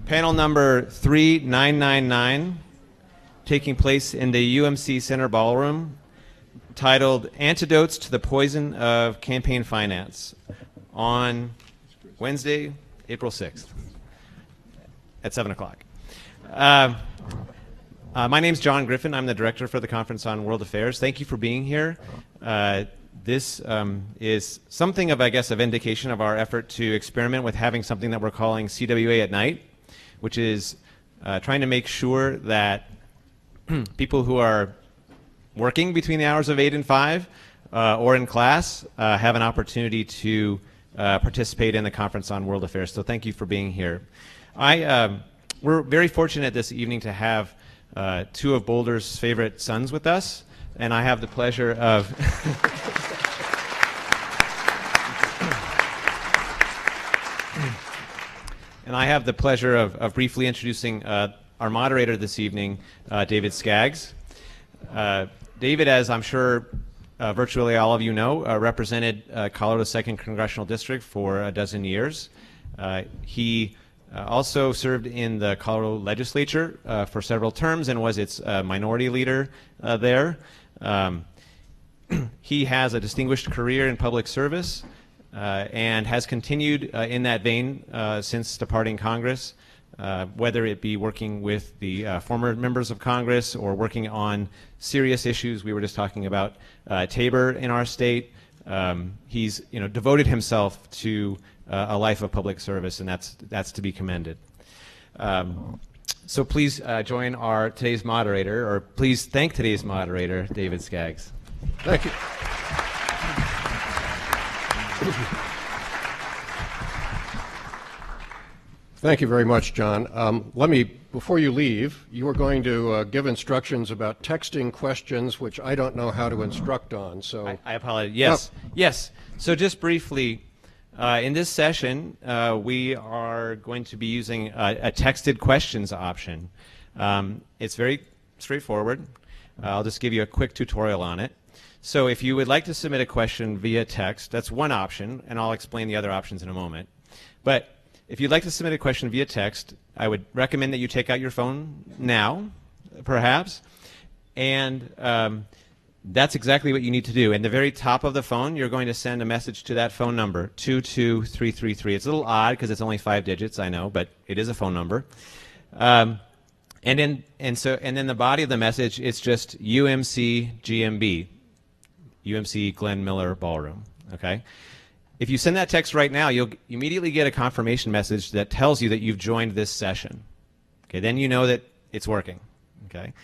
Panel number 3999, taking place in the UMC Center Ballroom, titled Antidotes to the Poison of Campaign Finance, on Wednesday, April 6th at 7 o'clock. My name's John Griffin. I'm the director for the Conference on World Affairs. Thank you for being here. This is something of, I guess, a vindication of our effort to experiment with having something that we're calling CWA at night, which is trying to make sure that people who are working between the hours of 8 and 5 or in class have an opportunity to participate in the Conference on World Affairs. So thank you for being here. We're very fortunate this evening to have two of Boulder's favorite sons with us, and I have the pleasure of briefly introducing our moderator this evening, David Skaggs. David, as I'm sure virtually all of you know, represented Colorado's 2nd Congressional District for a dozen years. He also served in the Colorado legislature for several terms and was its minority leader there. He has a distinguished career in public service and has continued in that vein since departing Congress, whether it be working with the former members of Congress or working on serious issues. We were just talking about Tabor in our state. He's devoted himself to a life of public service, and that's to be commended. So please join today's moderator, or please thank today's moderator, David Skaggs. Thank you. Thank you very much, John. Before you leave, you are going to give instructions about texting questions, which I don't know how to instruct on. So I apologize. Yes, yes. So just briefly, in this session, we are going to be using a texted questions option. It's very straightforward. I'll just give you a quick tutorial on it. So if you would like to submit a question via text, that's one option, and I'll explain the other options in a moment. But if you'd like to submit a question via text, I would recommend that you take out your phone now, perhaps, and that's exactly what you need to do. In the very top of the phone, you're going to send a message to that phone number, 22333. It's a little odd because it's only 5 digits, I know, but it is a phone number. And then the body of the message, it's just UMC GMB, UMC Glenn Miller Ballroom. Okay. If you send that text right now, you'll immediately get a confirmation message that tells you that you've joined this session. Okay, then you know that it's working. Okay,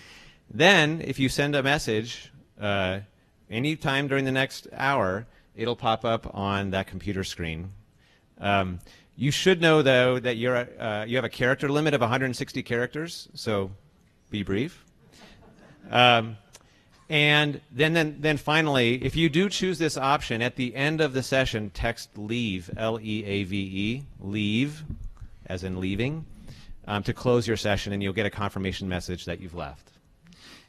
then if you send a message anytime during the next hour, it'll pop up on that computer screen. You should know, though, that you have a character limit of 160 characters, so be brief. And then finally, if you do choose this option, at the end of the session, text LEAVE, L-E-A-V-E, leave, as in leaving, to close your session, and you'll get a confirmation message that you've left.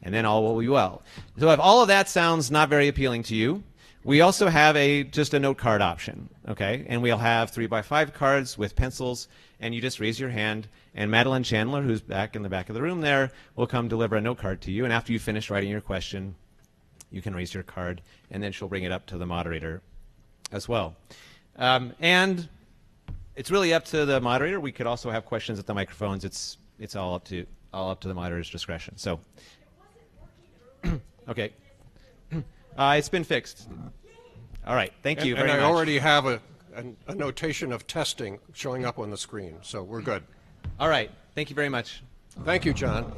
And then all will be well. So if all of that sounds not very appealing to you, we also have just a note card option, okay? And we'll have 3x5 cards with pencils, and you just raise your hand, and Madeline Chandler, who's back in the back of the room there, will come deliver a note card to you. And after you finish writing your question, you can raise your card, and then she'll bring it up to the moderator as well. And it's really up to the moderator. We could also have questions at the microphones. It's all up to the moderator's discretion. So, okay. It's been fixed. All right. Thank you very much. And I already have a notation of testing showing up on the screen, so we're good. All right. Thank you very much. Thank you, John.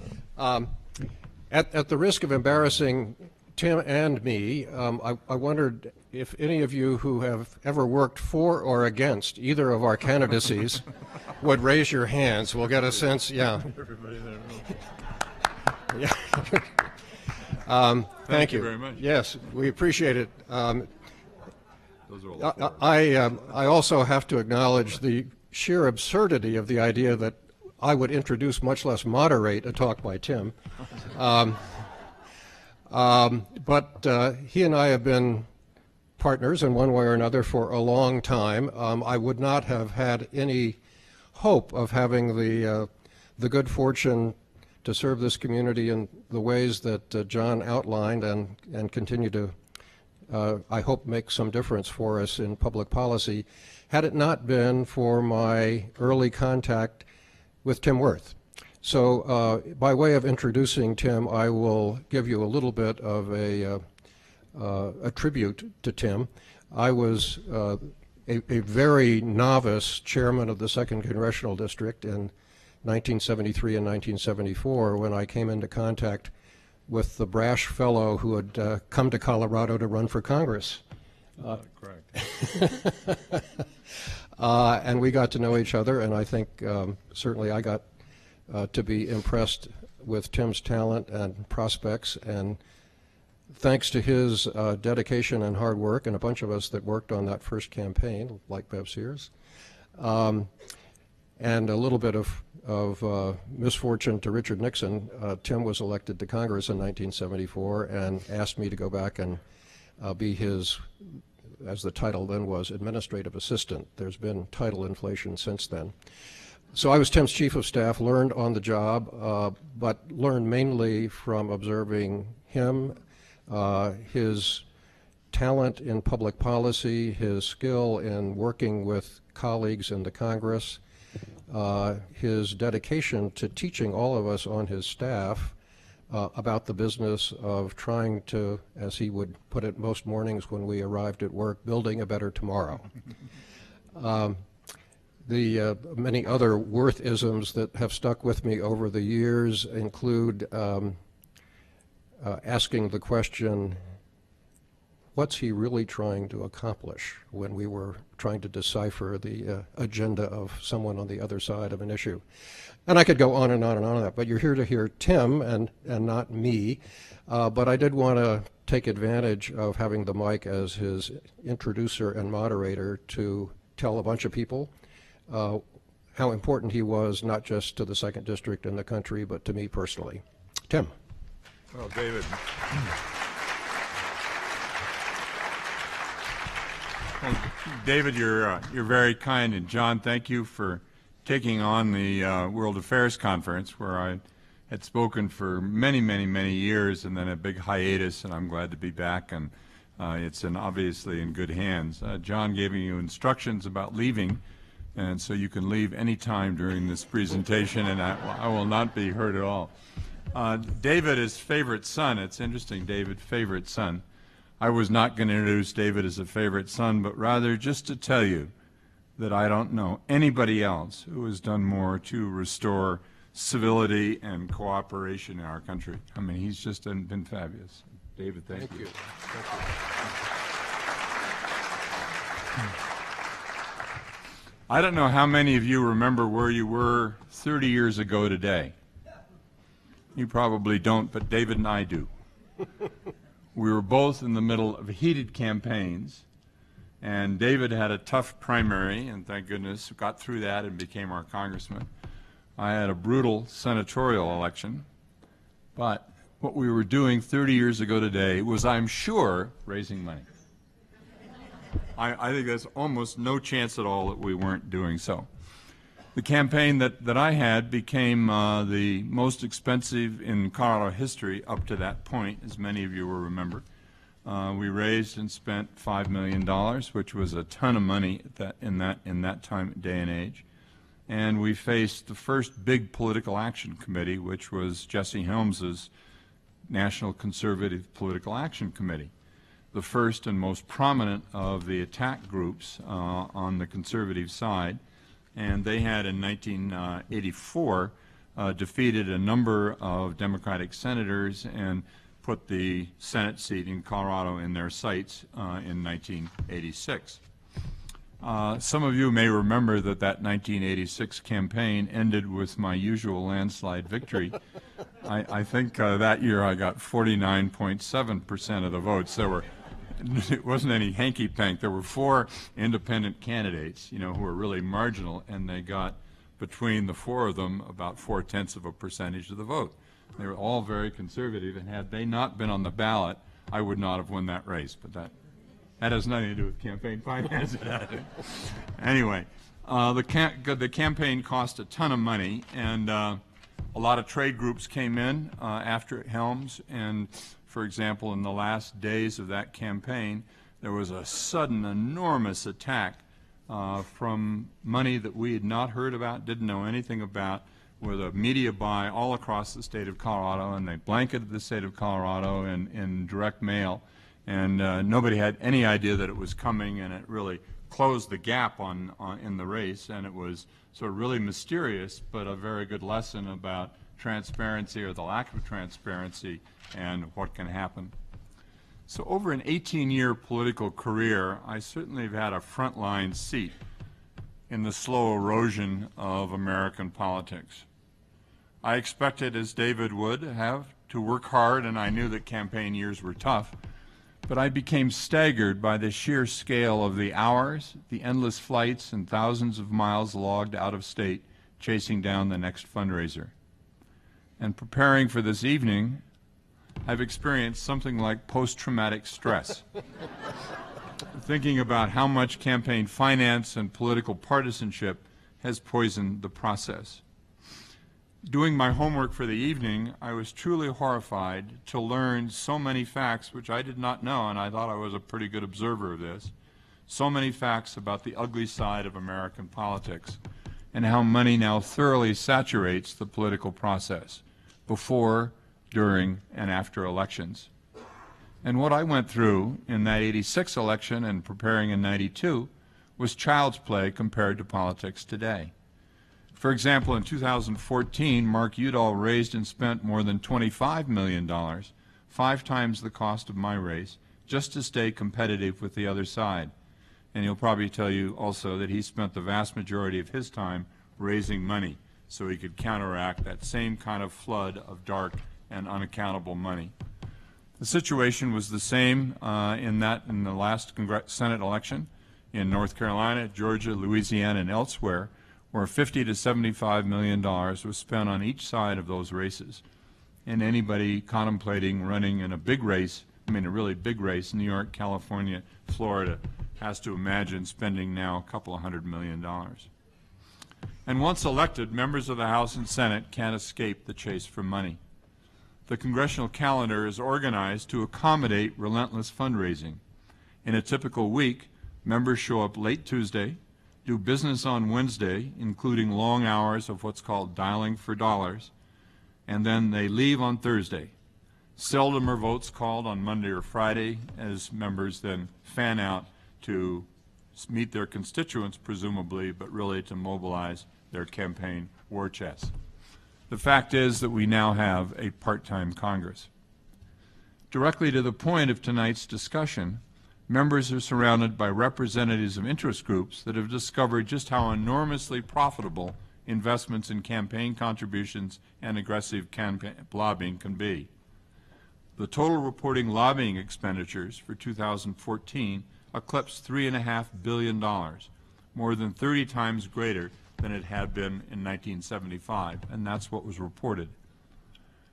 At the risk of embarrassing Tim and me, I wondered if any of you who have ever worked for or against either of our candidacies would raise your hands. We'll get a sense. Yeah. Everybody there. Yeah. Thank you very much. Yes, we appreciate it. Those are all I also have to acknowledge the sheer absurdity of the idea that I would introduce, much less moderate, a talk by Tim. But he and I have been partners in one way or another for a long time. I would not have had any hope of having the good fortune to serve this community in the ways that John outlined and continue to, I hope, make some difference for us in public policy, had it not been for my early contact with Tim Wirth. So by way of introducing Tim, I will give you a little bit of a tribute to Tim. I was a very novice chairman of the 2nd Congressional District in 1973 and 1974 when I came into contact with the brash fellow who had come to Colorado to run for Congress. Correct. And we got to know each other, and I think certainly I got to be impressed with Tim's talent and prospects, and thanks to his dedication and hard work, and a bunch of us that worked on that first campaign, like Bev Sears, and a little bit of misfortune to Richard Nixon, Tim was elected to Congress in 1974 and asked me to go back and be his, as the title then was, administrative assistant. There's been title inflation since then. So I was Tim's chief of staff, learned on the job, but learned mainly from observing him, his talent in public policy, his skill in working with colleagues in the Congress, his dedication to teaching all of us on his staff about the business of trying to, as he would put it most mornings when we arrived at work, building a better tomorrow. The many other Wirth-isms that have stuck with me over the years include asking the question, what's he really trying to accomplish, when we were trying to decipher the agenda of someone on the other side of an issue. And I could go on and on and on that, but you're here to hear Tim and not me. But I did want to take advantage of having the mic as his introducer and moderator to tell a bunch of people how important he was, not just to the 2nd District and the country, but to me personally. Tim. Well, David. Well, David, you're very kind, and John, thank you for taking on the World Affairs Conference, where I had spoken for many, many, many years, and then a big hiatus, and I'm glad to be back, and it's obviously in good hands. John gave you instructions about leaving, and so you can leave any time during this presentation, and I will not be hurt at all. David, his favorite son, it's interesting, David, favorite son. I was not going to introduce David as a favorite son, but rather just to tell you that I don't know anybody else who has done more to restore civility and cooperation in our country. I mean, he's just been fabulous. David, thank you. Thank you. I don't know how many of you remember where you were 30 years ago today. You probably don't, but David and I do. We were both in the middle of heated campaigns, and David had a tough primary, and thank goodness got through that and became our congressman. I had a brutal senatorial election, but what we were doing 30 years ago today was, I'm sure, raising money. I think there's almost no chance at all that we weren't doing so. The campaign that I had became the most expensive in Colorado history up to that point, as many of you will remember. We raised and spent $5 million, which was a ton of money in that time, day and age. And we faced the first big political action committee, which was Jesse Helms's National Conservative Political Action Committee, the first and most prominent of the attack groups on the conservative side. And they had, in 1984, defeated a number of Democratic senators and put the Senate seat in Colorado in their sights in 1986. Some of you may remember that 1986 campaign ended with my usual landslide victory. I think that year I got 49.7% of the votes. It wasn't any hanky-pank. There were 4 independent candidates, who were really marginal, and they got, between the 4 of them, about 0.4% of the vote. They were all very conservative, and had they not been on the ballot, I would not have won that race. But that has nothing to do with campaign finance. Anyway, The campaign cost a ton of money, and a lot of trade groups came in after it helms. And, for example, in the last days of that campaign, there was a sudden, enormous attack from money that we had not heard about, didn't know anything about, with a media buy all across the state of Colorado, and they blanketed the state of Colorado in direct mail. And nobody had any idea that it was coming, and it really closed the gap in the race, and it was sort of really mysterious, but a very good lesson about transparency or the lack of transparency and what can happen. So over an 18-year political career, I certainly have had a frontline seat in the slow erosion of American politics. I expected, as David would have, to work hard, and I knew that campaign years were tough, but I became staggered by the sheer scale of the hours, the endless flights, and thousands of miles logged out of state chasing down the next fundraiser. And preparing for this evening, I've experienced something like post-traumatic stress. Thinking about how much campaign finance and political partisanship has poisoned the process. Doing my homework for the evening, I was truly horrified to learn so many facts which I did not know, and I thought I was a pretty good observer of this, so many facts about the ugly side of American politics and how money now thoroughly saturates the political process before, during, and after elections. And what I went through in that '86 election and preparing in '92 was child's play compared to politics today. For example, in 2014, Mark Udall raised and spent more than $25 million, 5 times the cost of my race, just to stay competitive with the other side. And he'll probably tell you also that he spent the vast majority of his time raising money so he could counteract that same kind of flood of dark and unaccountable money. The situation was the same in the last Senate election in North Carolina, Georgia, Louisiana, and elsewhere, where $50 to $75 million was spent on each side of those races. And anybody contemplating running in a big race, I mean a really big race, New York, California, Florida, has to imagine spending now a couple of $100 million. And once elected, members of the House and Senate can't escape the chase for money. The congressional calendar is organized to accommodate relentless fundraising. In a typical week, members show up late Tuesday, do business on Wednesday, including long hours of what's called dialing for dollars, and then they leave on Thursday. Seldom are votes called on Monday or Friday, as members then fan out to meet their constituents, presumably, but really to mobilize their campaign war chest. The fact is that we now have a part-time Congress. Directly to the point of tonight's discussion, members are surrounded by representatives of interest groups that have discovered just how enormously profitable investments in campaign contributions and aggressive campaign lobbying can be. The total reporting lobbying expenditures for 2014 eclipsed $3.5 billion, more than 30 times greater than it had been in 1975, and that's what was reported.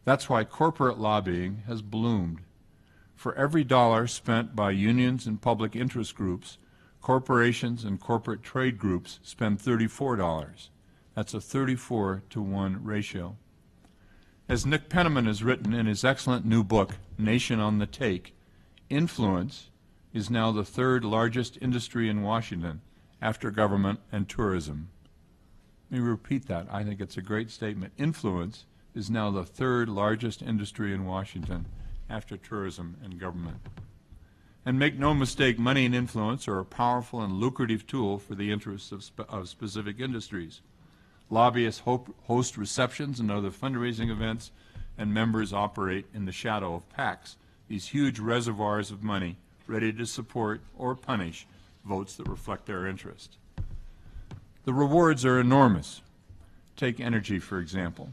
That's why corporate lobbying has bloomed. For every dollar spent by unions and public interest groups, corporations and corporate trade groups spend $34. That's a 34-to-1 ratio. As Nick Penniman has written in his excellent new book, Nation on the Take, influence is now the third largest industry in Washington after government and tourism. Let me repeat that. I think it's a great statement. Influence is now the third largest industry in Washington after tourism and government. And make no mistake, money and influence are a powerful and lucrative tool for the interests of specific industries. Lobbyists host receptions and other fundraising events, and members operate in the shadow of PACs, these huge reservoirs of money ready to support or punish votes that reflect their interest. The rewards are enormous. Take energy, for example.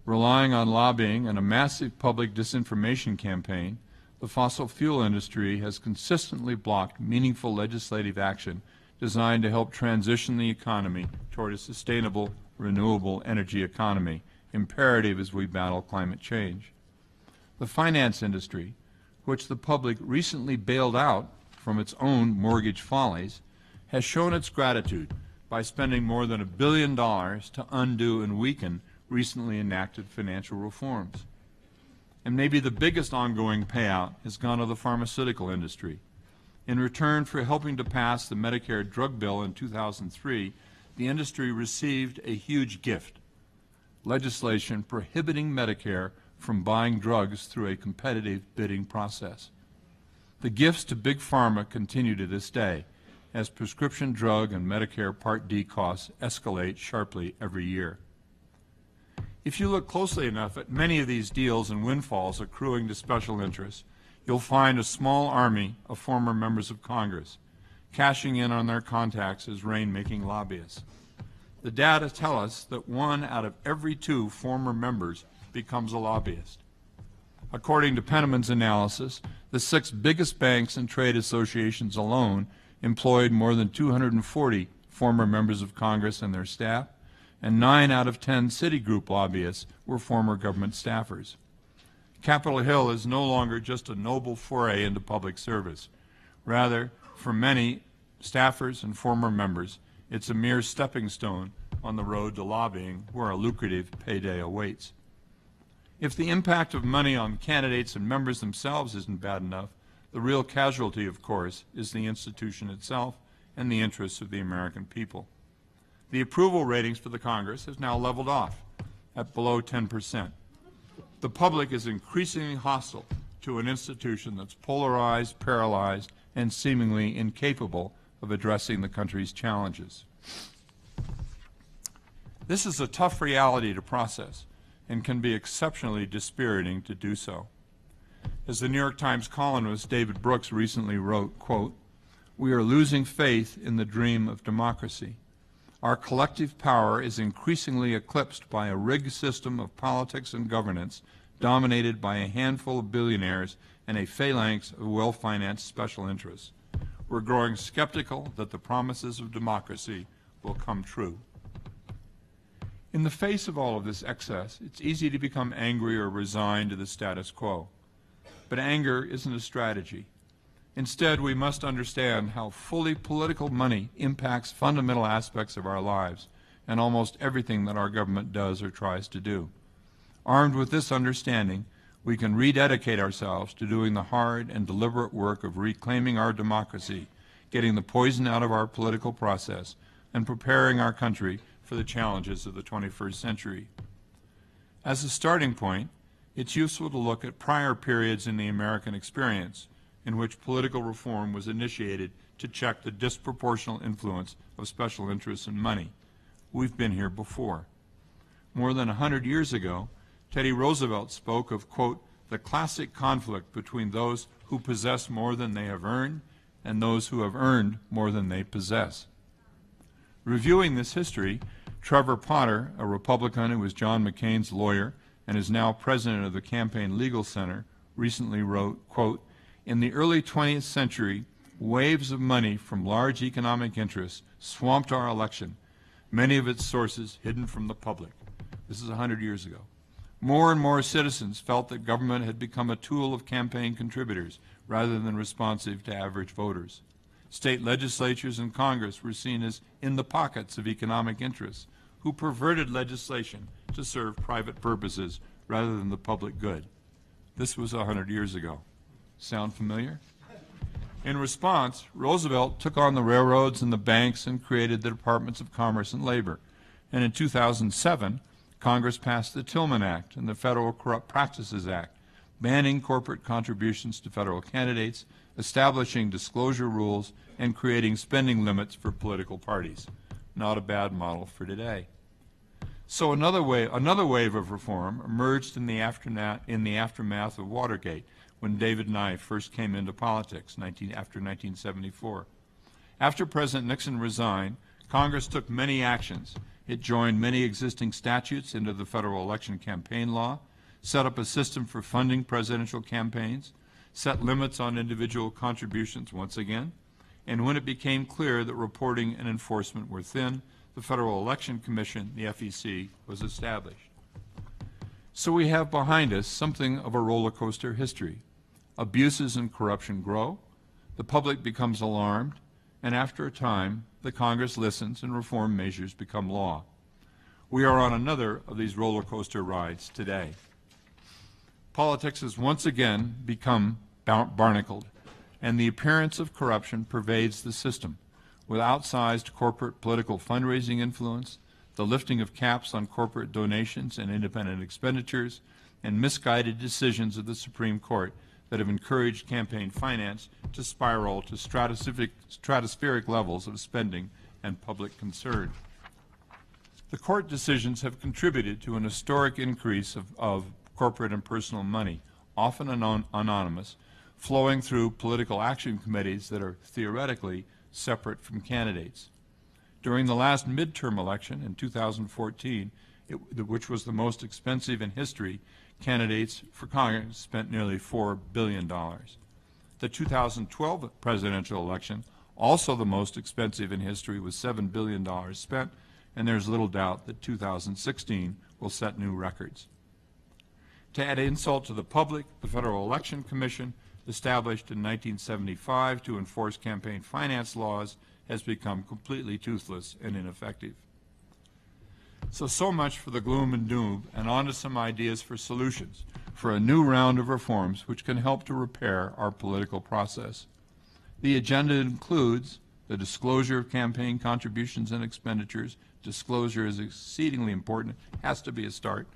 Relying on lobbying and a massive public disinformation campaign, the fossil fuel industry has consistently blocked meaningful legislative action designed to help transition the economy toward a sustainable, renewable energy economy, imperative as we battle climate change. The finance industry, which the public recently bailed out from its own mortgage follies, has shown its gratitude by spending more than $1 billion to undo and weaken recently enacted financial reforms. And maybe the biggest ongoing payout has gone to the pharmaceutical industry. In return for helping to pass the Medicare drug bill in 2003, the industry received a huge gift: legislation prohibiting Medicare from buying drugs through a competitive bidding process. The gifts to Big Pharma continue to this day, as prescription drug and Medicare Part D costs escalate sharply every year. If you look closely enough at many of these deals and windfalls accruing to special interests, you'll find a small army of former members of Congress cashing in on their contacts as rain-making lobbyists. The data tell us that 1 out of every 2 former members becomes a lobbyist. According to Penniman's analysis, the 6 biggest banks and trade associations alone employed more than 240 former members of Congress and their staff, and 9 out of 10 Citigroup lobbyists were former government staffers. Capitol Hill is no longer just a noble foray into public service. Rather, for many staffers and former members, it's a mere stepping stone on the road to lobbying where a lucrative payday awaits. If the impact of money on candidates and members themselves isn't bad enough, the real casualty, of course, is the institution itself and the interests of the American people. The approval ratings for the Congress have now leveled off at below 10%. The public is increasingly hostile to an institution that's polarized, paralyzed, and seemingly incapable of addressing the country's challenges. This is a tough reality to process and can be exceptionally dispiriting to do so. As the New York Times columnist David Brooks recently wrote, quote, "We are losing faith in the dream of democracy. Our collective power is increasingly eclipsed by a rigged system of politics and governance dominated by a handful of billionaires and a phalanx of well-financed special interests. We're growing skeptical that the promises of democracy will come true." In the face of all of this excess, it's easy to become angry or resigned to the status quo. But anger isn't a strategy. Instead, we must understand how fully political money impacts fundamental aspects of our lives and almost everything that our government does or tries to do. Armed with this understanding, we can rededicate ourselves to doing the hard and deliberate work of reclaiming our democracy, getting the poison out of our political process, and preparing our country for the challenges of the 21st century. As a starting point, it's useful to look at prior periods in the American experience in which political reform was initiated to check the disproportional influence of special interests and money. We've been here before. More than 100 years ago, Teddy Roosevelt spoke of, quote, "the classic conflict between those who possess more than they have earned and those who have earned more than they possess." Reviewing this history, Trevor Potter, a Republican who was John McCain's lawyer and is now president of the Campaign Legal Center, recently wrote, quote, "In the early 20th century, waves of money from large economic interests swamped our election, many of its sources hidden from the public." This is 100 years ago. More and more citizens felt that government had become a tool of campaign contributors rather than responsive to average voters. State legislatures and Congress were seen as in the pockets of economic interests who perverted legislation to serve private purposes rather than the public good. This was 100 years ago. Sound familiar? In response, Roosevelt took on the railroads and the banks and created the Departments of Commerce and Labor. And in 2007, Congress passed the Tillman Act and the Federal Corrupt Practices Act, banning corporate contributions to federal candidates, establishing disclosure rules, and creating spending limits for political parties. Not a bad model for today. So another wave of reform emerged in the aftermath of Watergate, when David and I first came into politics after 1974. After President Nixon resigned, Congress took many actions. It joined many existing statutes into the federal election campaign law, set up a system for funding presidential campaigns, set limits on individual contributions once again, and when it became clear that reporting and enforcement were thin, the Federal Election Commission, the FEC, was established. So we have behind us something of a roller coaster history. Abuses and corruption grow, the public becomes alarmed, and after a time, the Congress listens and reform measures become law. We are on another of these roller coaster rides today. Politics has once again become barnacled, and the appearance of corruption pervades the system, with outsized corporate political fundraising influence, the lifting of caps on corporate donations and independent expenditures, and misguided decisions of the Supreme Court that have encouraged campaign finance to spiral to stratospheric levels of spending and public concern. The court decisions have contributed to an historic increase of corporate and personal money, often anonymous, flowing through political action committees that are theoretically separate from candidates. During the last midterm election in 2014, which was the most expensive in history, candidates for Congress spent nearly $4 billion. The 2012 presidential election, also the most expensive in history, with $7 billion spent, and there's little doubt that 2016 will set new records. To add insult to the public, the Federal Election Commission, established in 1975 to enforce campaign finance laws, has become completely toothless and ineffective. So much for the gloom and doom, and on to some ideas for solutions, for a new round of reforms which can help to repair our political process. The agenda includes the disclosure of campaign contributions and expenditures. Disclosure is exceedingly important, has to be a start.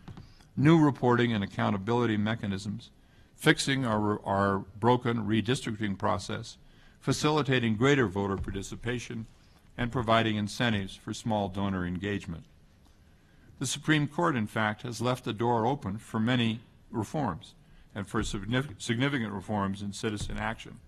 New reporting and accountability mechanisms, fixing our broken redistricting process, facilitating greater voter participation, and providing incentives for small donor engagement. The Supreme Court, in fact, has left the door open for many reforms and for significant reforms in citizen action.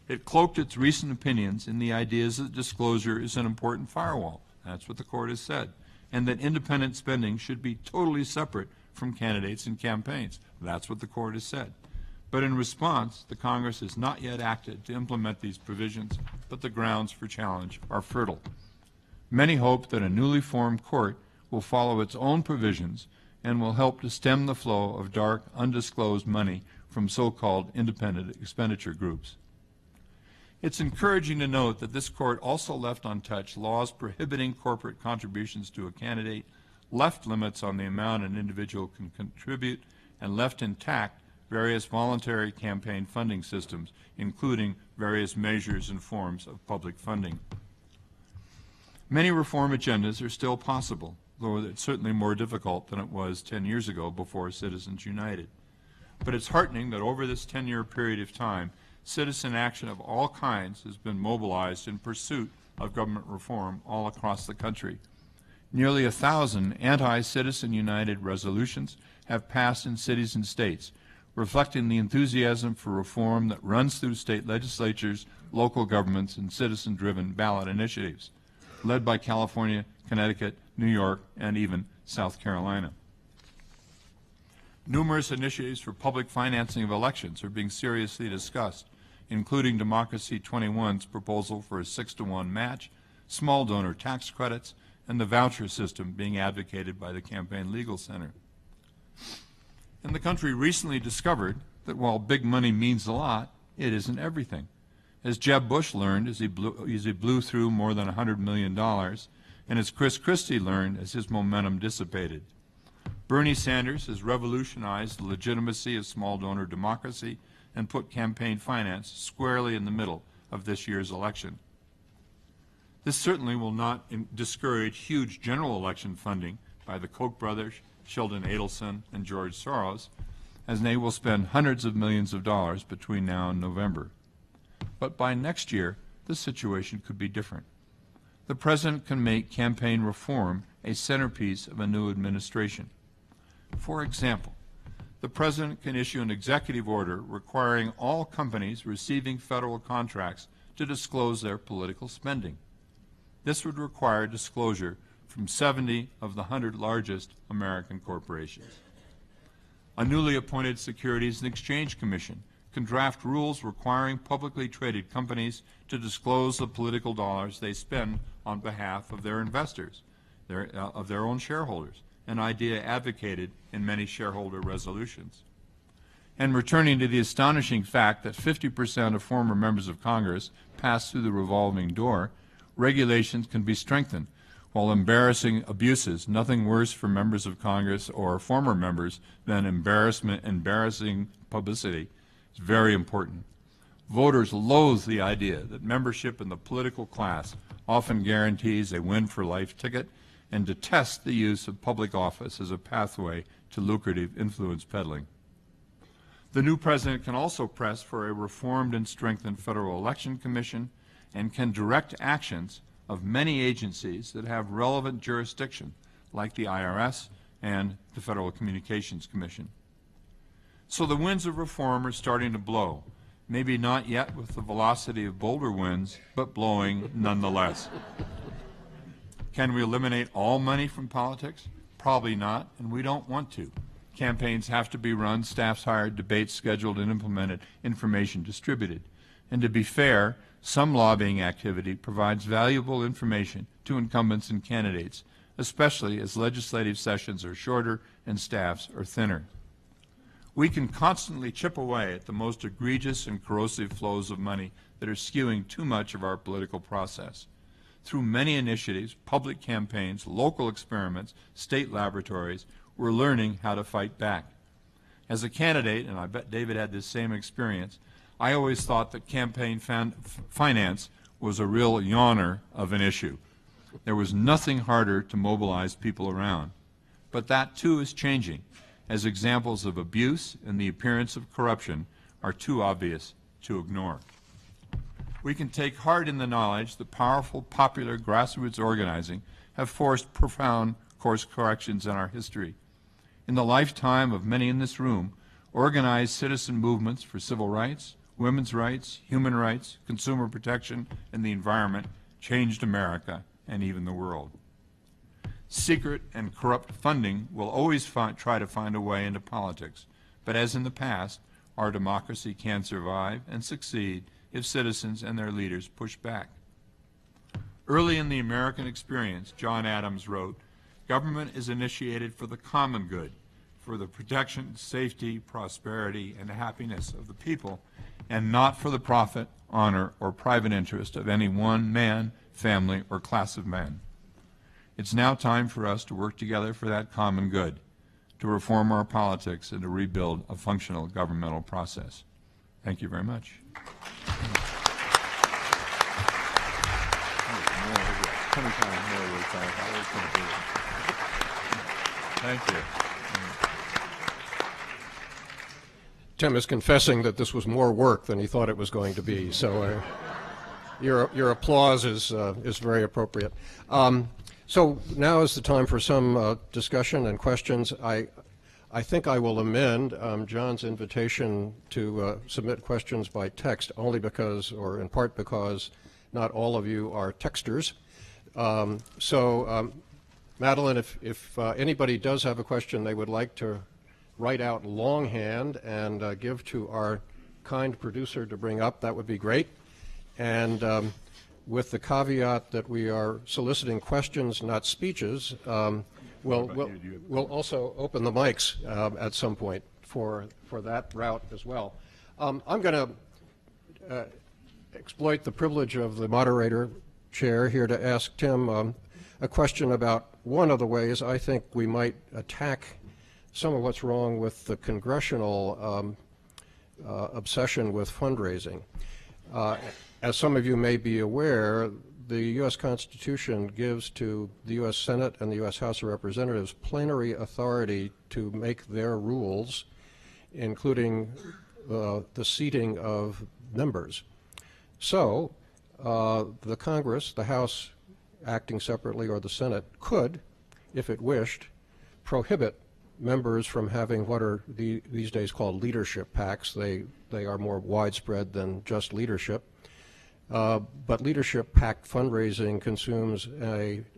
It cloaked its recent opinions in the ideas that disclosure is an important firewall. That's what the court has said. And that independent spending should be totally separate from candidates and campaigns. That's what the court has said. But in response, the Congress has not yet acted to implement these provisions, but the grounds for challenge are fertile. Many hope that a newly formed court will follow its own provisions and will help to stem the flow of dark, undisclosed money from so-called independent expenditure groups. It's encouraging to note that this court also left untouched laws prohibiting corporate contributions to a candidate, left limits on the amount an individual can contribute, and left intact various voluntary campaign funding systems, including various measures and forms of public funding. Many reform agendas are still possible, though it's certainly more difficult than it was 10 years ago before Citizens United. But it's heartening that over this 10-year period of time, citizen action of all kinds has been mobilized in pursuit of government reform all across the country. Nearly 1,000 anti-Citizen United resolutions have passed in cities and states, reflecting the enthusiasm for reform that runs through state legislatures, local governments, and citizen-driven ballot initiatives, led by California, Connecticut, New York, and even South Carolina. Numerous initiatives for public financing of elections are being seriously discussed, including Democracy 21's proposal for a 6-to-1 match, small donor tax credits, and the voucher system being advocated by the Campaign Legal Center. And the country recently discovered that while big money means a lot, it isn't everything. As Jeb Bush learned as he blew through more than $100 million, and as Chris Christie learned as his momentum dissipated. Bernie Sanders has revolutionized the legitimacy of small donor democracy and put campaign finance squarely in the middle of this year's election. This certainly will not discourage huge general election funding by the Koch brothers, Sheldon Adelson, and George Soros, as they will spend hundreds of millions of dollars between now and November. But by next year, the situation could be different. The President can make campaign reform a centerpiece of a new administration. For example, the President can issue an executive order requiring all companies receiving federal contracts to disclose their political spending. This would require disclosure from 70 of the 100 largest American corporations. A newly appointed Securities and Exchange Commission can draft rules requiring publicly traded companies to disclose the political dollars they spend on behalf of their investors, of their own shareholders, an idea advocated in many shareholder resolutions. And returning to the astonishing fact that 50% of former members of Congress pass through the revolving door, regulations can be strengthened, while embarrassing abuses, nothing worse for members of Congress or former members than embarrassing publicity, is very important. Voters loathe the idea that membership in the political class often guarantees a win-for-life ticket and detest the use of public office as a pathway to lucrative influence peddling. The new president can also press for a reformed and strengthened Federal Election Commission and can direct actions of many agencies that have relevant jurisdiction, like the IRS and the Federal Communications Commission. So the winds of reform are starting to blow, maybe not yet with the velocity of Boulder winds, but blowing nonetheless. Can we eliminate all money from politics? Probably not, and we don't want to. Campaigns have to be run, staffs hired, debates scheduled and implemented, information distributed. And to be fair, some lobbying activity provides valuable information to incumbents and candidates, especially as legislative sessions are shorter and staffs are thinner. We can constantly chip away at the most egregious and corrosive flows of money that are skewing too much of our political process. Through many initiatives, public campaigns, local experiments, state laboratories, we're learning how to fight back. As a candidate, and I bet David had this same experience, I always thought that campaign finance was a real yawner of an issue. There was nothing harder to mobilize people around. But that too is changing, as examples of abuse and the appearance of corruption are too obvious to ignore. We can take heart in the knowledge that powerful, popular grassroots organizing have forced profound course corrections in our history. In the lifetime of many in this room, organized citizen movements for civil rights, women's rights, human rights, consumer protection, and the environment changed America and even the world. Secret and corrupt funding will always try to find a way into politics, but as in the past, our democracy can survive and succeed if citizens and their leaders push back. Early in the American experience, John Adams wrote, "Government is initiated for the common good, for the protection, safety, prosperity, and happiness of the people, and not for the profit, honor, or private interest of any one man, family, or class of men." It's now time for us to work together for that common good, to reform our politics and to rebuild a functional governmental process. Thank you very much. Thank you. Tim is confessing that this was more work than he thought it was going to be, so your applause is very appropriate. So now is the time for some discussion and questions. I think I will amend John's invitation to submit questions by text only because, or in part because, not all of you are texters. Madeline, if anybody does have a question they would like to write out longhand and give to our kind producer to bring up, that would be great. And with the caveat that we are soliciting questions, not speeches, we'll also open the mics at some point for that route as well. I'm going to exploit the privilege of the moderator chair here to ask Tim a question about one of the ways I think we might attack some of what's wrong with the congressional obsession with fundraising. As some of you may be aware, the U.S. Constitution gives to the U.S. Senate and the U.S. House of Representatives plenary authority to make their rules, including the seating of members. So the Congress, the House acting separately, or the Senate could, if it wished, prohibit members from having what are these days called leadership PACs. They are more widespread than just leadership. But leadership PAC fundraising consumes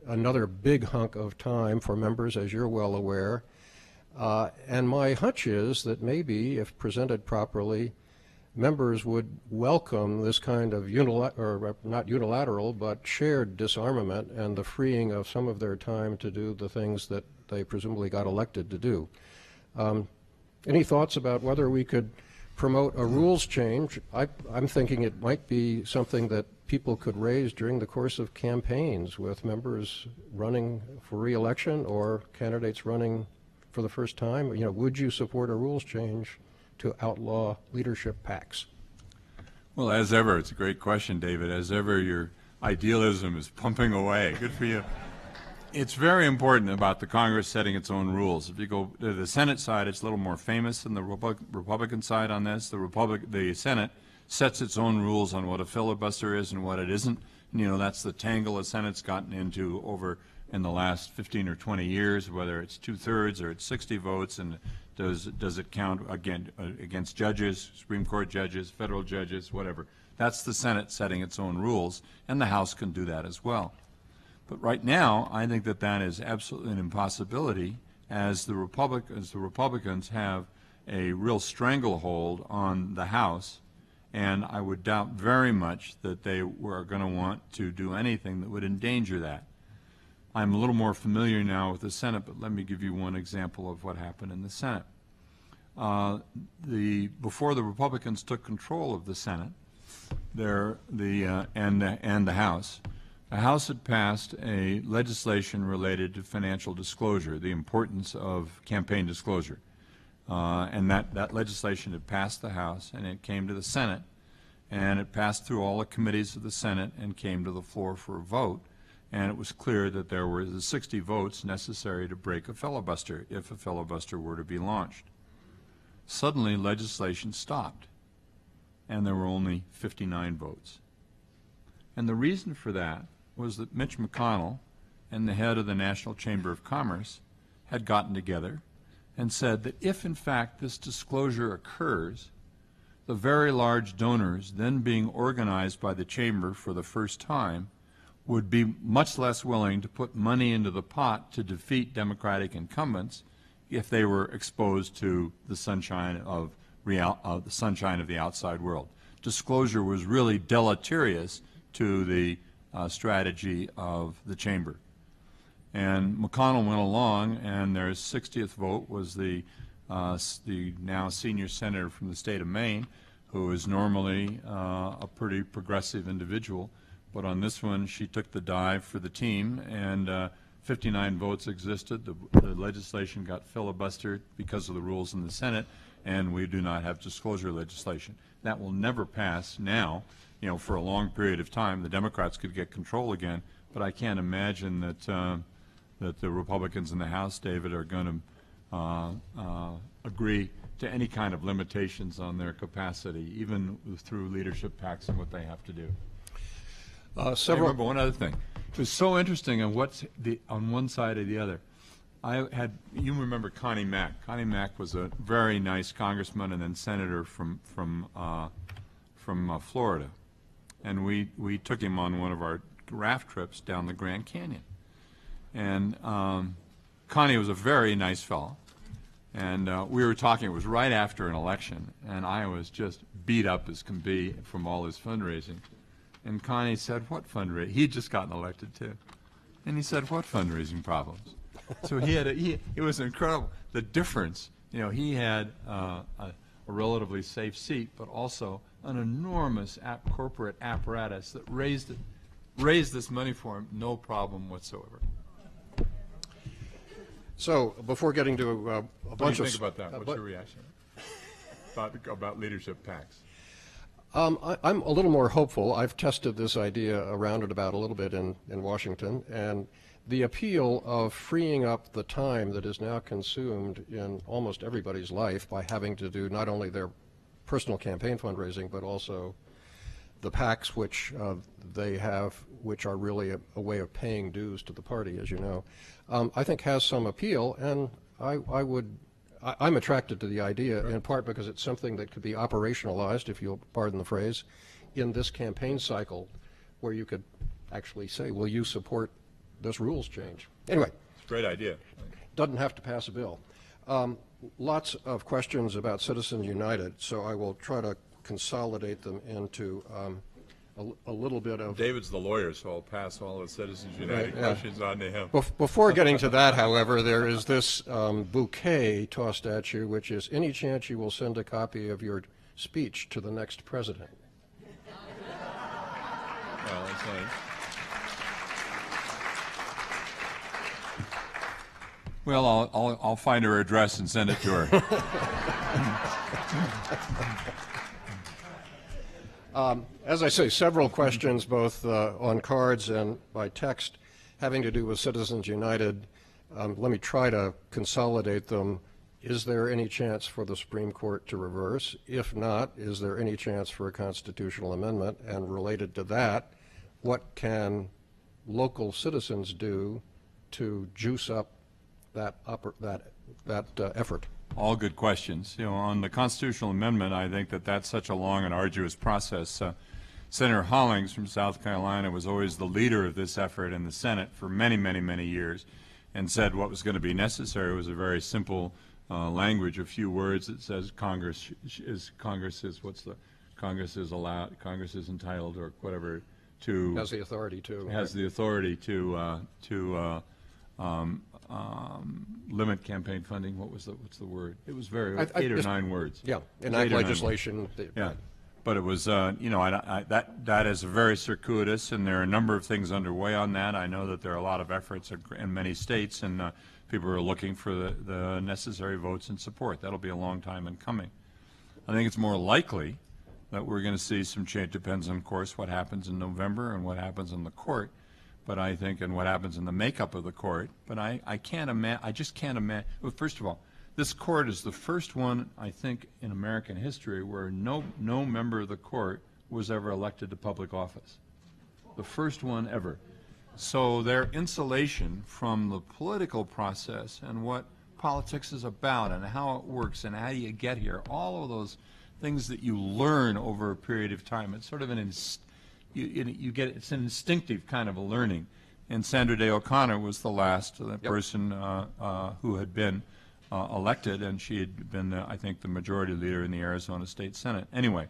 another big hunk of time for members, as you're well aware. And my hunch is that maybe, if presented properly, members would welcome this kind of not unilateral, but shared disarmament and the freeing of some of their time to do the things that they presumably got elected to do. Any thoughts about whether we could promote a rules change? I'm thinking it might be something that people could raise during the course of campaigns with members running for re-election or candidates running for the first time. You know, would you support a rules change to outlaw leadership PACs? Well, as ever, it's a great question, David. As ever, your idealism is pumping away. Good for you. It's very important about the Congress setting its own rules. If you go to the Senate side, it's a little more famous than the Republican side on this. The Senate sets its own rules on what a filibuster is and what it isn't. And, you know, that's the tangle the Senate's gotten into over in the last 15 or 20 years, whether it's 2/3 or it's 60 votes, and does it count again against judges, Supreme Court judges, federal judges, whatever. That's the Senate setting its own rules, and the House can do that as well. But right now, I think that is absolutely an impossibility, as the Republicans have a real stranglehold on the House, and I would doubt very much that they were going to want to do anything that would endanger that. I'm a little more familiar now with the Senate, but let me give you one example of what happened in the Senate. Before the Republicans took control of the Senate, and the House, the House had passed a legislation related to financial disclosure, the importance of campaign disclosure. And that legislation had passed the House, and it came to the Senate, and it passed through all the committees of the Senate and came to the floor for a vote. And it was clear that there were the 60 votes necessary to break a filibuster if a filibuster were to be launched. Suddenly, legislation stopped, and there were only 59 votes. And the reason for that was that Mitch McConnell and the head of the National Chamber of Commerce had gotten together and said that if, in fact, this disclosure occurs, the very large donors then being organized by the Chamber for the first time would be much less willing to put money into the pot to defeat Democratic incumbents if they were exposed to the sunshine of the outside world. Disclosure was really deleterious to the strategy of the Chamber. And McConnell went along, and their 60th vote was the now senior senator from the state of Maine, who is normally a pretty progressive individual. But on this one, she took the dive for the team, and 59 votes existed. The legislation got filibustered because of the rules in the Senate, and we do not have disclosure legislation. That will never pass now. You know, for a long period of time, the Democrats could get control again, but I can't imagine that the Republicans in the House, David, are going to agree to any kind of limitations on their capacity, even through leadership PACs and what they have to do. I remember one other thing. It was so interesting on on one side or the other. You remember Connie Mack. Connie Mack was a very nice congressman and then senator from Florida, and we took him on one of our raft trips down the Grand Canyon. And Connie was a very nice fellow, and we were talking. It was right after an election, and I was just beat up as can be from all his fundraising. And Connie said, "What fundraising?" He'd just gotten elected too, and he said, "What fundraising problems?" So it was incredible, the difference. You know, he had a relatively safe seat, but also an enormous corporate apparatus that raised this money for him, no problem whatsoever. So before getting to a bunch of... What do you think about that? What's your reaction about leadership PACs? I'm a little more hopeful. I've tested this idea around and about a little bit in Washington, and the appeal of freeing up the time that is now consumed in almost everybody's life by having to do not only their personal campaign fundraising, but also the PACs which they have, which are really a way of paying dues to the party, as you know, I think has some appeal, and I'm attracted to the idea in part because it's something that could be operationalized, if you'll pardon the phrase, in this campaign cycle, where you could actually say, will you support this rules change? Anyway. It's a great idea. Doesn't have to pass a bill. Lots of questions about Citizens United, so I will try to consolidate them into a little bit of... David's the lawyer, so I'll pass all the Citizens United questions on to him. Before getting to that, however, there is this bouquet tossed at you, which is, any chance you will send a copy of your speech to the next president? Well, that's nice. Well, I'll find her address and send it to her. As I say, several questions, both on cards and by text, having to do with Citizens United. Let me try to consolidate them. Is there any chance for the Supreme Court to reverse? If not, is there any chance for a constitutional amendment? And related to that, what can local citizens do to juice up that effort? All good questions. You know, on the constitutional amendment, I think that that's such a long and arduous process. Senator Hollings from South Carolina was always the leader of this effort in the Senate for many, many, many years, and said what was going to be necessary was a very simple language, a few words that says Congress is allowed, Congress is entitled, or whatever, to has the authority to limit campaign funding. What's the word? It was very 8 or 9 words. Yeah, enact legislation. Yeah, but it was you know, that is very circuitous, and there are a number of things underway on that. I know that there are a lot of efforts in many states, and people are looking for the necessary votes and support. That'll be a long time in coming. I think it's more likely that we're going to see some change. Depends on, of course, what happens in November and what happens in the court. But I think, and what happens in the makeup of the court. But I can't imagine. I just can't imagine. Well, first of all, this court is the first one, I think, in American history where no member of the court was ever elected to public office. The first one ever. So their insulation from the political process and what politics is about and how it works and how you get here, all of those things that you learn over a period of time. It's sort of an it's an instinctive kind of a learning. And Sandra Day O'Connor was the last person who had been elected, and she had been, I think, the majority leader in the Arizona State Senate. Anyway,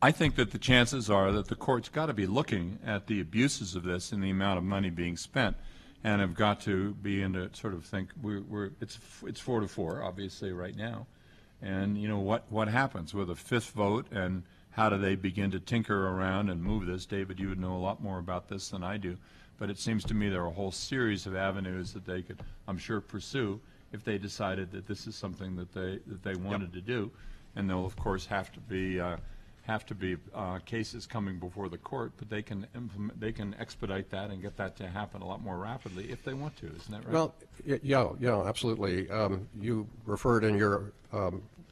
I think that the chances are that the court's got to be looking at the abuses of this and the amount of money being spent, and have got to be in to sort of think it's 4-4 obviously right now, and you know what happens with a 5th vote, and how do they begin to tinker around and move this? David, you would know a lot more about this than I do, but it seems to me there are a whole series of avenues that they could, I'm sure, pursue if they decided that this is something that they wanted to do, and there'll of course have to be cases coming before the court, but they can expedite that and get that to happen a lot more rapidly if they want to. Isn't that right? Well, yeah, absolutely. You referred in your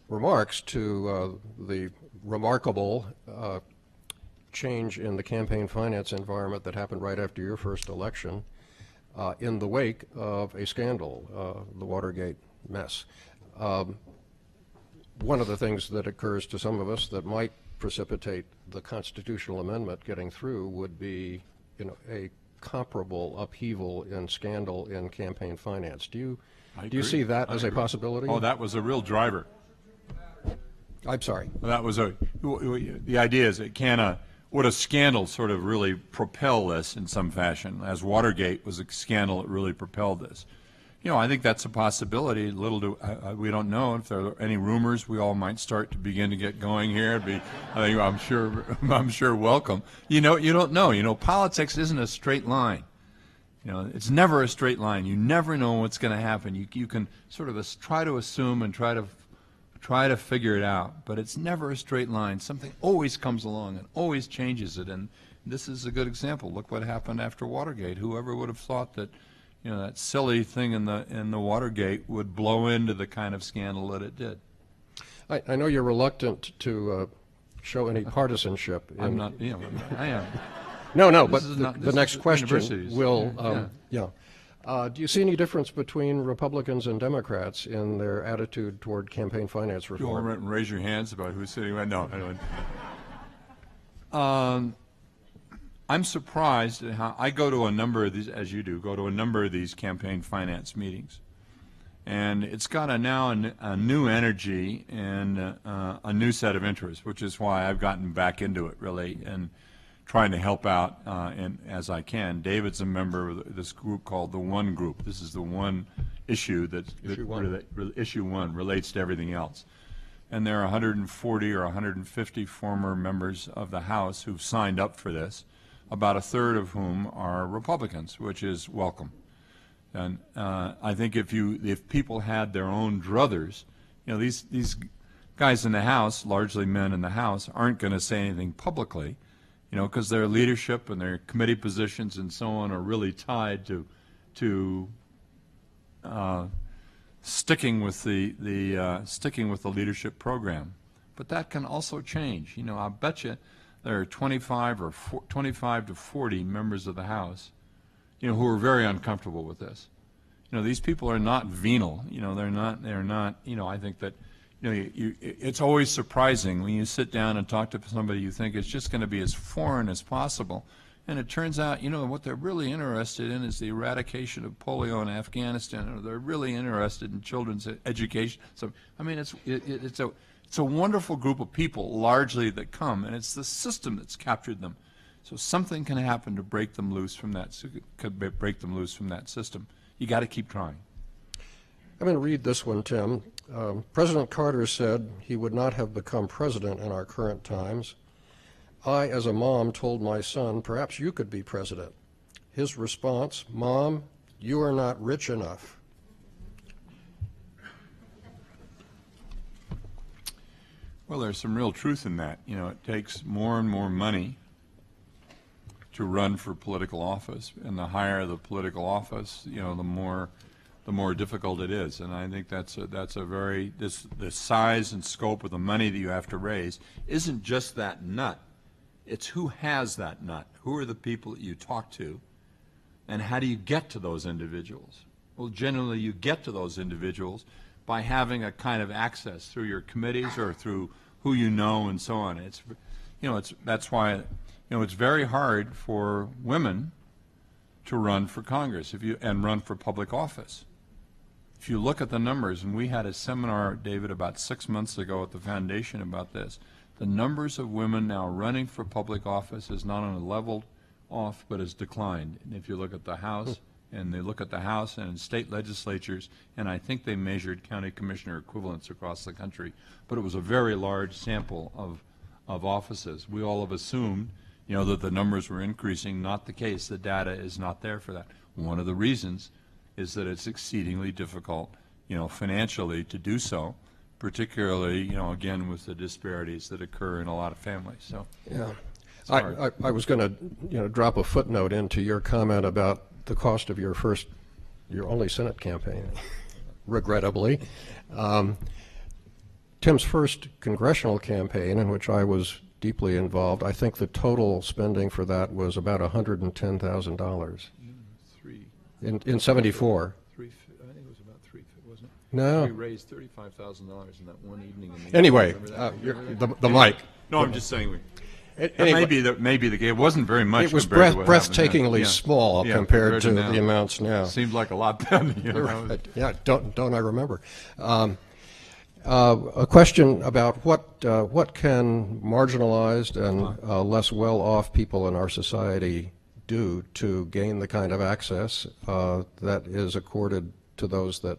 remarks to the remarkable change in the campaign finance environment that happened right after your first election in the wake of a scandal, the Watergate mess. One of the things that occurs to some of us that might precipitate the constitutional amendment getting through would be, you know, a comparable upheaval and scandal in campaign finance. Do you see that as a possibility? Oh, that was a real driver. I'm sorry. That was the idea is would a scandal sort of really propel this in some fashion, as Watergate was a scandal that really propelled this. You know, I think that's a possibility. We don't know if there are any rumors. We all might start to begin to get going here. I'm sure welcome. You don't know. You know, politics isn't a straight line. You know, it's never a straight line. You never know what's going to happen. You can sort of try to assume and try to figure it out, but it's never a straight line. Something always comes along and always changes it, and this is a good example. Look what happened after Watergate. Whoever would have thought that, you know, that silly thing in the Watergate would blow into the kind of scandal that it did. I know you're reluctant to show any partisanship. I'm not. You know, I am. No, but the next question will. Do you see any difference between Republicans and Democrats in their attitude toward campaign finance reform? You want to raise your hands about who's sitting right now? No, I don't. I'm surprised at how I go to a number of these, as you do, go to a number of these campaign finance meetings, And it's got a new energy and a new set of interests, which is why I've gotten back into it, really, and trying to help out as I can. David's a member of this group called the One Group. This is the one issue issue one relates to everything else. And there are 140 or 150 former members of the House who've signed up for this, about a third of whom are Republicans, which is welcome. And I think if people had their own druthers, these guys in the House, largely men in the House, aren't going to say anything publicly, because their leadership and their committee positions and so on are really tied to sticking with the leadership program. But that can also change. I bet you there are 25 to 40 members of the House who are very uncomfortable with this. These people are not venal. They're not. I think that, it's always surprising when you sit down and talk to somebody you think is just going to be as foreign as possible, and it turns out, what they're really interested in is the eradication of polio in Afghanistan, or they're really interested in children's education. So, it's a wonderful group of people, largely, that come, and it's the system that's captured them. So something can happen to break them loose from that. System. You got to keep trying. I'm going to read this one, Tim. President Carter said he would not have become president in our current times. I, as a mom, told my son, perhaps you could be president. His response, Mom, you are not rich enough. Well, there's some real truth in that. It takes more and more money to run for political office, and the higher the political office, the more difficult it is. And I think the size and scope of the money that you have to raise isn't just that nut. It's who has that nut. Who are the people that you talk to, and how do you get to those individuals? Well, generally you get to those individuals by having a kind of access through your committees or through who you know and so on. That's why it's very hard for women to run for Congress and run for public office. If you look at the numbers, and we had a seminar, David, about 6 months ago at the foundation about this, the numbers of women now running for public office is not only leveled off, but has declined. And if you look at the House, and they look at the House and state legislatures, and I think they measured county commissioner equivalents across the country, but it was a very large sample of offices. We all have assumed, that the numbers were increasing. Not the case. The data is not there for that. One of the reasons is that it's exceedingly difficult, financially to do so, particularly, again, with the disparities that occur in a lot of families. So, yeah, I was going to, drop a footnote into your comment about the cost of your only Senate campaign, regrettably. Tim's first congressional campaign, in which I was deeply involved, I think the total spending for that was about $110,000. In 74. I think it was about three, wasn't it? No. We raised $35,000 in that one evening. Anyway, the mic. No, I'm just saying. Anyway, maybe it wasn't very much. It was breathtakingly small compared to the amounts now. Seemed like a lot then. Right. Yeah, don't I remember? A question about what can marginalized and less well-off people in our society do to gain the kind of access that is accorded to those that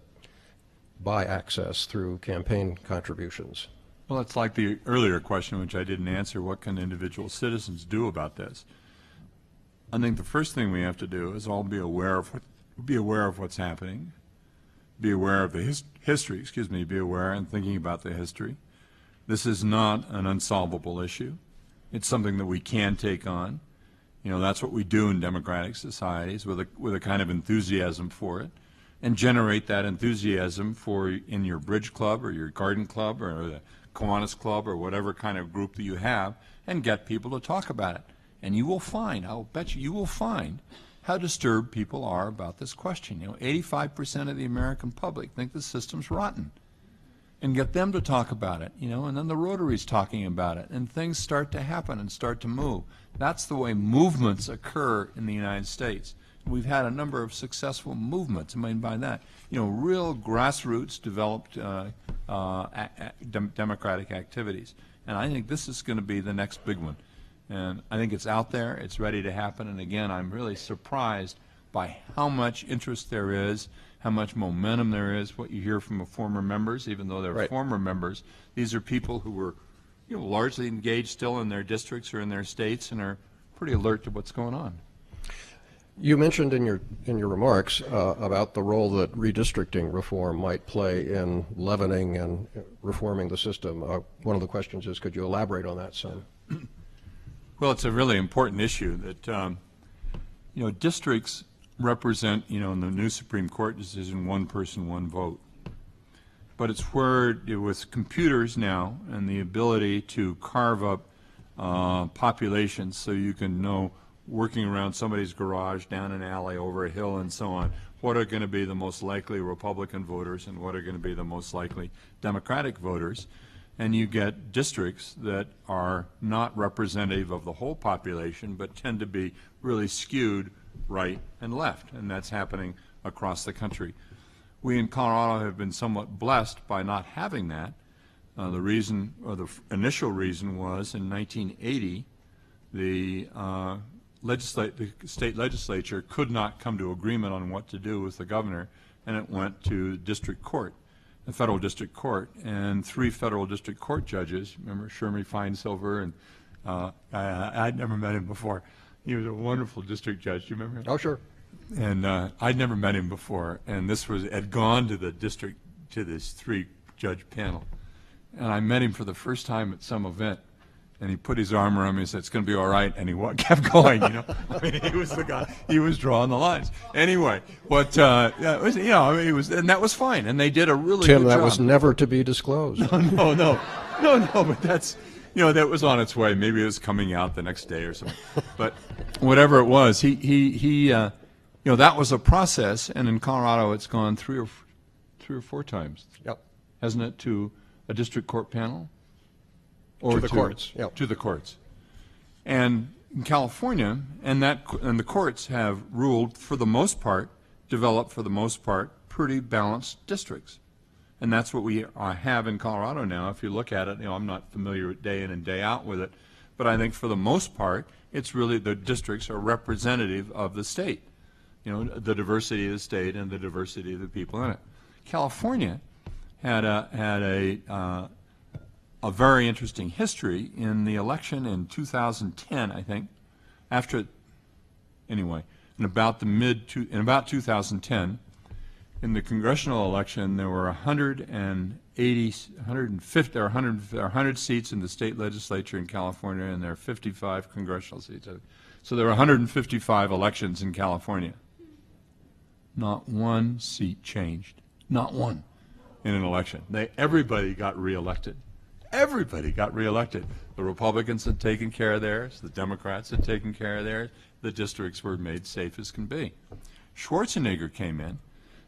buy access through campaign contributions. Well, it's like the earlier question, which I didn't answer. What can individual citizens do about this? I think the first thing we have to do is all be aware of what's happening, be aware of the history. Be aware and thinking about the history. This is not an unsolvable issue. It's something that we can take on. That's what we do in democratic societies with a kind of enthusiasm for it, and generate that enthusiasm in your bridge club or your garden club or the Kiwanis club or whatever kind of group that you have, and get people to talk about it. And you will find, I'll bet you will find, how disturbed people are about this question. 85% of the American public think the system's rotten. And get them to talk about it, and then the Rotary's talking about it, and things start to happen and start to move. That's the way movements occur in the United States. we've had a number of successful movements. I mean by that, real grassroots developed democratic activities. And I think this is going to be the next big one. And I think it's out there, it's ready to happen, and again, I'm really surprised by how much interest there is, how much momentum there is, what you hear from former members, even though they're former members. These are people who were largely engaged still in their districts or in their states and are pretty alert to what's going on. You mentioned in your remarks about the role that redistricting reform might play in leavening and reforming the system. One of the questions is, could you elaborate on that some? Well, it's a really important issue that, districts represent, in the new Supreme Court decision, one person, one vote. But it's where, with computers now and the ability to carve up populations so you can know, working around somebody's garage, down an alley, over a hill, and so on, what are going to be the most likely Republican voters and what are going to be the most likely Democratic voters. And you get districts that are not representative of the whole population but tend to be really skewed right and left, and that's happening across the country. We in Colorado have been somewhat blessed by not having that. The reason, or the initial reason, was in 1980 the state legislature could not come to agreement on what to do with the governor, and it went to district court, the federal district court, and 3 federal district court judges, remember Sherman Feinsilver, and I'd never met him before. He was a wonderful district judge. Do you remember him? Oh, sure. And I'd never met him before, and this had gone to the district, to this 3-judge panel. And I met him for the first time at some event, and he put his arm around me and said, "It's going to be all right," and he kept going, I mean, he was the guy, he was drawing the lines. Anyway, but, it was, and that was fine, and they did a really Tim, good job. that was never to be disclosed. No, but that's, that was on its way. Maybe it was coming out the next day or something. But whatever it was, that was a process, and in Colorado it's gone 3 or 4 times. Yep. Hasn't it, to a district court panel? Or to the courts. Yep. To the courts. And in California, and the courts have ruled for the most part, developed for the most part, pretty balanced districts. And that's what we have in Colorado now. If you look at it, I'm not familiar day in and day out with it, but I think for the most part, it's really the districts are representative of the state. The diversity of the state and the diversity of the people in it. California had a very interesting history in the election in 2010, I think. In about 2010, in the congressional election, there were 100 seats in the state legislature in California, and there are 55 congressional seats. So there were 155 elections in California. Not one seat changed. Not one in an election. Everybody got reelected. Everybody got reelected. The Republicans had taken care of theirs. The Democrats had taken care of theirs. The districts were made safe as can be. Schwarzenegger came in,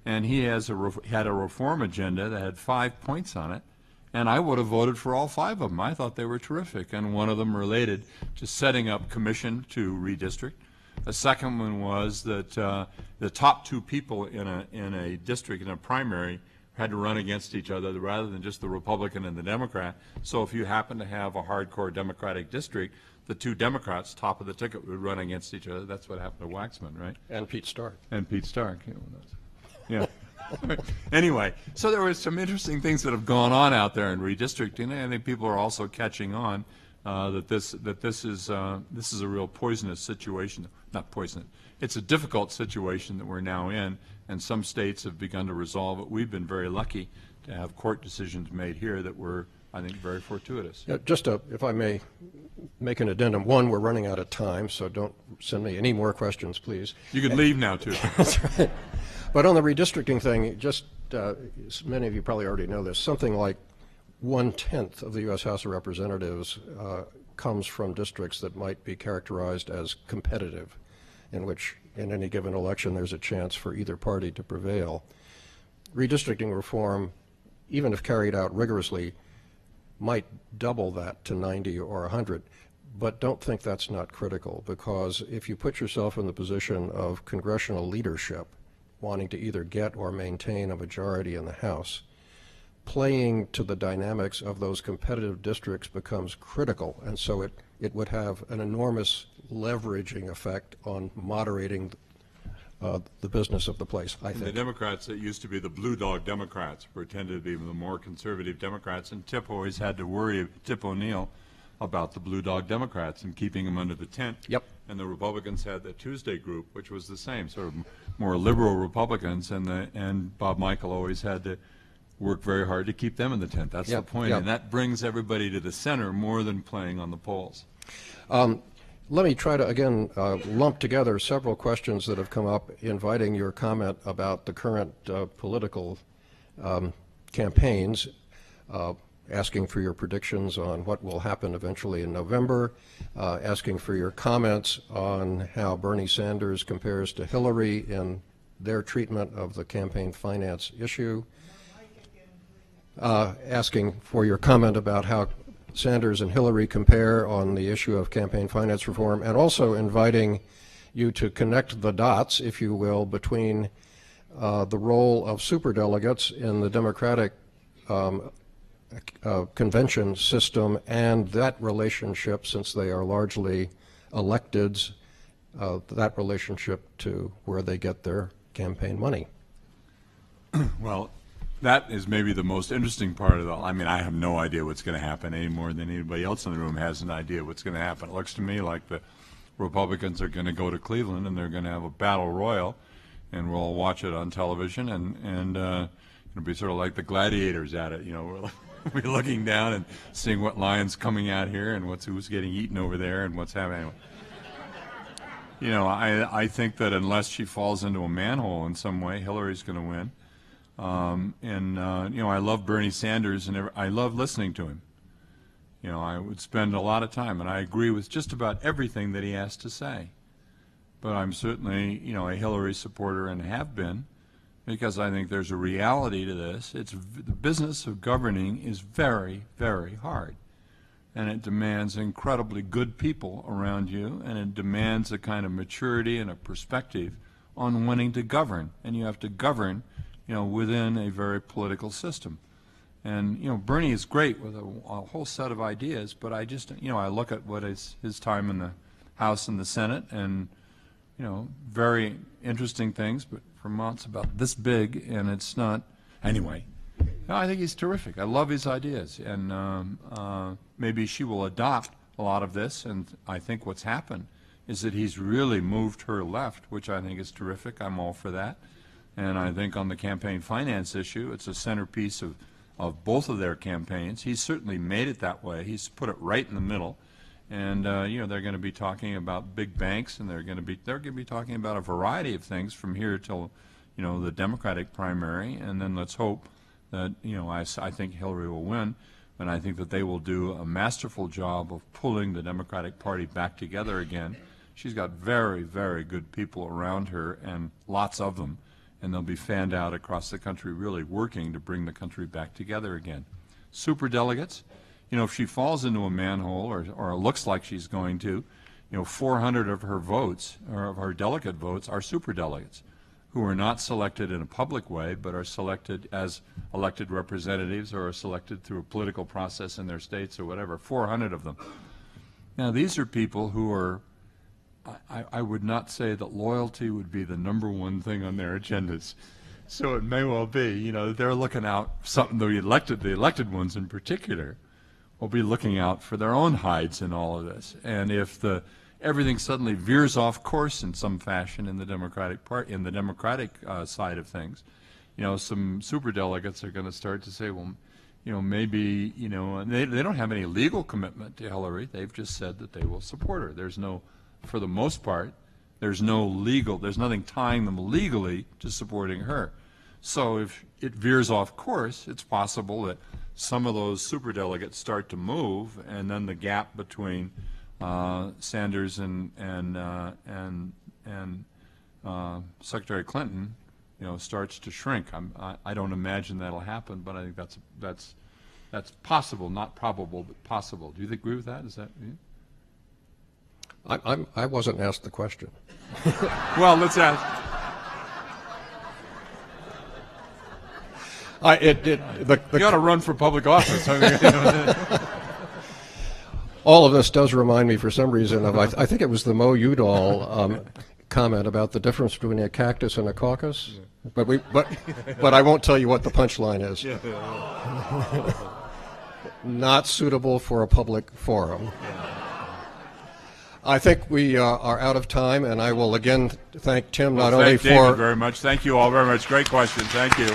and he had a reform agenda that had 5 points on it, and I would have voted for all 5 of them. I thought they were terrific, and one of them related to setting up commission to redistrict. A second one was that the top 2 people in a district, in a primary, had to run against each other rather than just the Republican and the Democrat. So if you happen to have a hardcore Democratic district, the 2 Democrats, top of the ticket, would run against each other. That's what happened to Waxman, right? And Pete Stark. And Pete Stark. Yeah. Anyway, so there was some interesting things that have gone on out there in redistricting, and I think people are also catching on that this is a real poisonous situation. Not poisonous. It's a difficult situation that we're now in, and some states have begun to resolve it. We've been very lucky to have court decisions made here that were, I think, very fortuitous. Yeah, if I may make an addendum. One, we're running out of time, so don't send me any more questions, please. You can leave now, too. That's right. But on the redistricting thing, many of you probably already know this, something like 1/10 of the U.S. House of Representatives comes from districts that might be characterized as competitive, in which in any given election there's a chance for either party to prevail. Redistricting reform, even if carried out rigorously, might double that to 90 or 100. but don't think that's not critical, because if you put yourself in the position of congressional leadership, wanting to either get or maintain a majority in the House, playing to the dynamics of those competitive districts becomes critical, and so it would have an enormous leveraging effect on moderating the business of the place, I think. The Democrats that used to be the blue dog Democrats pretended to be the more conservative Democrats, and Tip always had to worry, Tip O'Neill, about the blue dog Democrats and keeping them under the tent. Yep. And the Republicans had the Tuesday group, which was the same, sort of more liberal Republicans, and Bob Michael always had to work very hard to keep them in the tent. That's Yep. the point, Yep. and that brings everybody to the center more than playing on the polls. Let me try to, again, lump together several questions that have come up, inviting your comment about the current political campaigns, asking for your predictions on what will happen eventually in November, asking for your comments on how Bernie Sanders compares to Hillary in their treatment of the campaign finance issue, asking for your comment about how Sanders and Hillary compare on the issue of campaign finance reform, and also inviting you to connect the dots, if you will, between the role of superdelegates in the Democratic convention system and that relationship, since they are largely electeds, that relationship to where they get their campaign money. Well, that is maybe the most interesting part of I mean, I have no idea what's going to happen any more than anybody else in the room has an idea what's going to happen. It looks to me like the Republicans are going to go to Cleveland and they're going to have a battle royal, and we'll all watch it on television, and it'll be sort of like the gladiators at it. You know, we're looking down and seeing what lion's coming out here and who's getting eaten over there and what's happening. Anyway. You know, I think that unless she falls into a manhole in some way, Hillary's going to win. You know, I love Bernie Sanders, and I love listening to him. You know, I would spend a lot of time, and I agree with just about everything that he has to say. But I'm certainly, you know, a Hillary supporter and have been, because I think there's a reality to this. The business of governing is very, very hard. And it demands incredibly good people around you, and it demands a kind of maturity and a perspective on wanting to govern. And you have to govern, you know, within a very political system. And, you know, Bernie is great with a whole set of ideas, but I just, you know, I look at what is his time in the House and the Senate, and, you know, very interesting things, but Vermont's about this big, and it's not, anyway. No, I think he's terrific. I love his ideas, and maybe she will adopt a lot of this, and I think what's happened is that he's really moved her left, which I think is terrific. I'm all for that. And I think on the campaign finance issue, it's a centerpiece of both of their campaigns. He's certainly made it that way. He's put it right in the middle. And you know, they're going to be talking about big banks, and they're going to be talking about a variety of things from here till, you know, the Democratic primary. And then let's hope that, you know, I think Hillary will win, and I think that they will do a masterful job of pulling the Democratic Party back together again. She's got very, very good people around her, and lots of them. And they'll be fanned out across the country, really working to bring the country back together again. Superdelegates, you know, if she falls into a manhole, or it looks like she's going to, you know, 400 of her votes, or of her delegate votes, are superdelegates, who are not selected in a public way, but are selected as elected representatives, or are selected through a political process in their states or whatever, 400 of them. Now, these are people who are, I would not say that loyalty would be the #1 thing on their agendas. So it may well be, you know, they're looking out, the elected ones in particular, will be looking out for their own hides in all of this. And if everything suddenly veers off course in some fashion in the Democratic side of things, you know, some superdelegates are going to start to say, well, you know, maybe, you know, and they don't have any legal commitment to Hillary. They've just said that they will support her. There's no, for the most part, there's nothing tying them legally to supporting her. So if it veers off course, it's possible that some of those superdelegates start to move, and then the gap between Sanders and Secretary Clinton, you know, starts to shrink. I don't imagine that'll happen, but I think that's possible, not probable, but possible. Do you agree with that? Is that? Yeah? I wasn't asked the question. Well, let's ask. You ought to run for public office. I mean, all of this does remind me, for some reason, of I think it was the Mo Udall comment about the difference between a cactus and a caucus. But I won't tell you what the punchline is. Not suitable for a public forum. I think we are out of time, and I will again thank Tim not only for... David very much. Thank you all very much. Great questions. Thank you.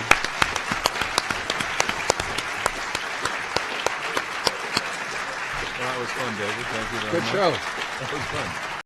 That was fun, David. Thank you very much. Good show. That was fun.